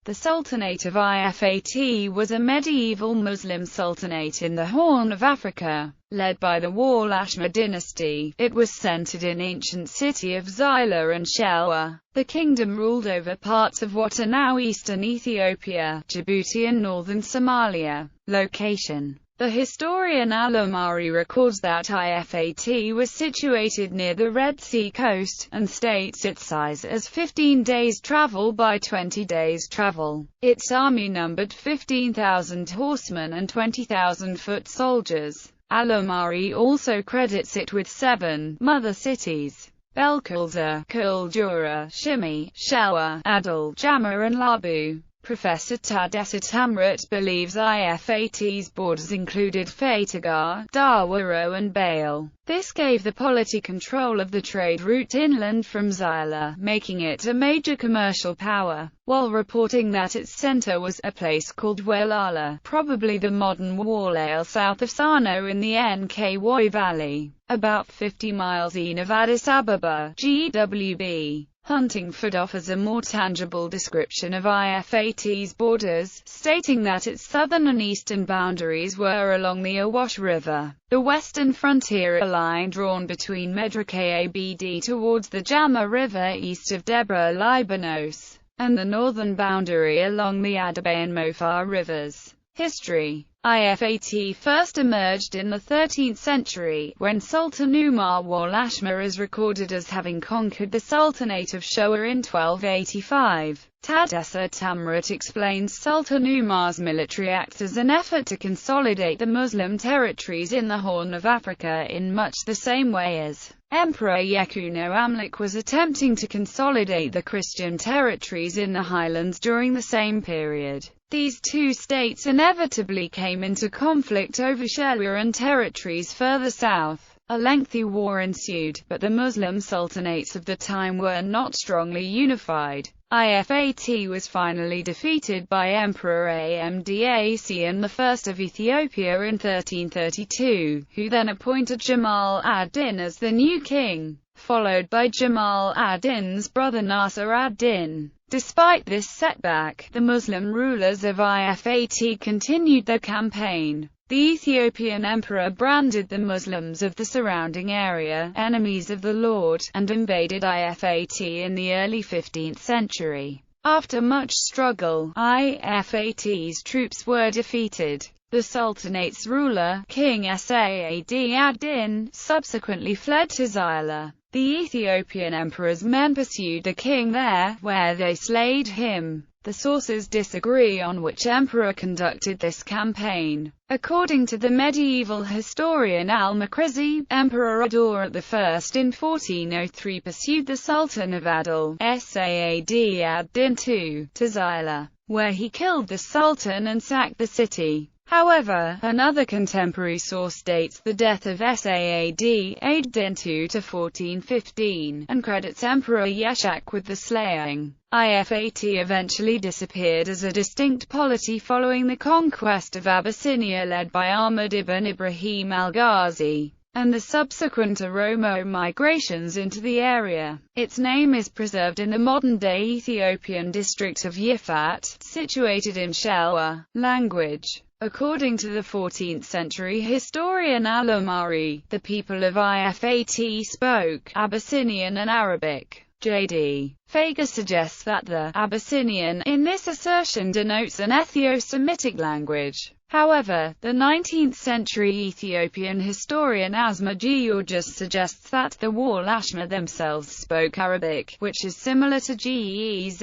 The Sultanate of Ifat was a medieval Muslim sultanate in the Horn of Africa, led by the Wal-Ashma dynasty. It was centered in ancient city of Zila and Shelwa. The kingdom ruled over parts of what are now eastern Ethiopia, Djibouti and northern Somalia. Location: the historian Al-Umari records that Ifat was situated near the Red Sea coast, and states its size as 15 days' travel by 20 days' travel. Its army numbered 15,000 horsemen and 20,000 foot soldiers. Al-Umari also credits it with 7 mother cities: Belkulza, Kuldura, Shimi, Shelwa, Adal, Jamma and Labu. Professor Tadessa Tamrat believes Ifat's borders included Fatagar, Dawaro and Bale. This gave the polity control of the trade route inland from Zila, making it a major commercial power, while reporting that its center was a place called Welala, probably the modern Warlale south of Sano in the Nky Valley, about 50 miles east of Addis Ababa, GWB. Huntingford offers a more tangible description of Ifat's borders, stating that its southern and eastern boundaries were along the Awash River. The western frontier, a line drawn between Medrake Abd towards the Jamma River east of Debre Libanos, and the northern boundary along the Adabe and Mofar rivers. History: Ifat first emerged in the 13th century, when Sultan Umar Wal-Ashma is recorded as having conquered the Sultanate of Shoa in 1285. Tadessa Tamrat explains Sultan Umar's military act as an effort to consolidate the Muslim territories in the Horn of Africa in much the same way as Emperor Yekuno Amlik was attempting to consolidate the Christian territories in the highlands during the same period. These two states inevitably came into conflict over Shelwa and territories further south. A lengthy war ensued, but the Muslim sultanates of the time were not strongly unified. Ifat was finally defeated by Emperor Amdacian I of Ethiopia in 1332, who then appointed Jamal ad-Din as the new king, followed by Jamal ad-Din's brother Nasser ad-Din. Despite this setback, the Muslim rulers of Ifat continued their campaign. The Ethiopian emperor branded the Muslims of the surrounding area enemies of the Lord, and invaded Ifat in the early 15th century. After much struggle, Ifat's troops were defeated. The Sultanate's ruler, King Saad ad-Din, subsequently fled to Zila. The Ethiopian emperor's men pursued the king there, where they slayed him. The sources disagree on which emperor conducted this campaign. According to the medieval historian al-Makrizi, Emperor Adorat I in 1403 pursued the Sultan of Adal, Saad ad-Din to Zila, where he killed the Sultan and sacked the city. However, another contemporary source dates the death of Saad ad-Din to 1415, and credits Emperor Yeshak with the slaying. Ifat eventually disappeared as a distinct polity following the conquest of Abyssinia led by Ahmad ibn Ibrahim al-Ghazi, and the subsequent Oromo migrations into the area. Its name is preserved in the modern-day Ethiopian district of Ifat, situated in Shelwa. Language: according to the 14th century historian Al-Umari, the people of Ifat spoke Abyssinian and Arabic. J.D. Fager suggests that the Abyssinian in this assertion denotes an Ethio-Semitic language. However, the 19th century Ethiopian historian Asma Georges suggests that the Wal-Ashma themselves spoke Arabic, which is similar to Gez.